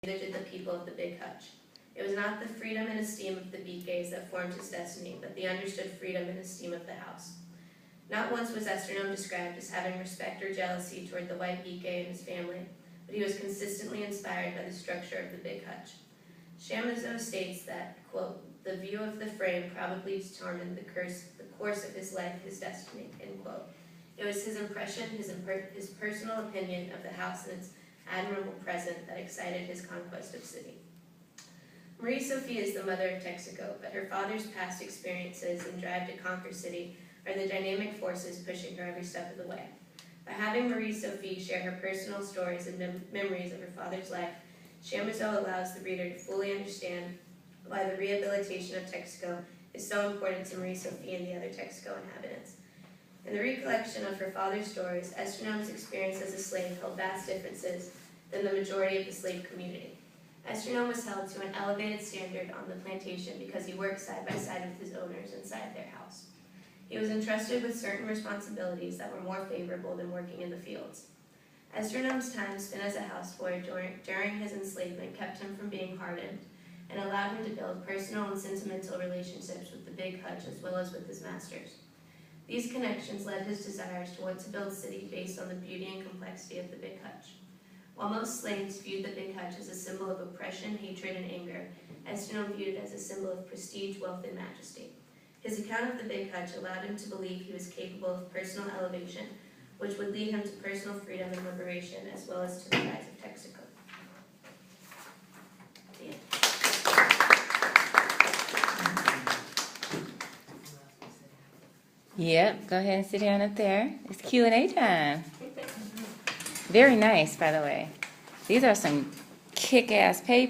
the people of the Big Hutch. It was not the freedom and esteem of the Beatgays that formed his destiny, but the understood freedom and esteem of the house. Not once was Esternome described as having respect or jealousy toward the white Beatgay and his family, but he was consistently inspired by the structure of the Big Hutch. Chamoiseau states that, quote, "The view of the frame probably determined the course of his life, his destiny," end quote. It was his impression, his personal opinion of the house and its admirable present that excited his conquest of city. Marie Sophie is the mother of Texaco, but her father's past experiences and drive to conquer city are the dynamic forces pushing her every step of the way. By having Marie Sophie share her personal stories and memories of her father's life, Chamoiseau allows the reader to fully understand why the rehabilitation of Texaco is so important to Marie Sophie and the other Texaco inhabitants. In the recollection of her father's stories, Esternome's experience as a slave held vast differences than the majority of the slave community. Esternome was held to an elevated standard on the plantation because he worked side by side with his owners inside their house. He was entrusted with certain responsibilities that were more favorable than working in the fields. Esternome's time spent as a houseboy during his enslavement kept him from being hardened and allowed him to build personal and sentimental relationships with the Big Hutch as well as with his masters. These connections led his desires to want to build city based on the beauty and complexity of the Big Hutch. While most slaves viewed the Big Hutch as a symbol of oppression, hatred, and anger, Esternome viewed it as a symbol of prestige, wealth, and majesty. His account of the Big Hutch allowed him to believe he was capable of personal elevation, which would lead him to personal freedom and liberation, as well as to the rise of Texaco. The end. Yep, go ahead and sit down up there. It's Q&A time. Very nice, by the way. These are some kick-ass papers.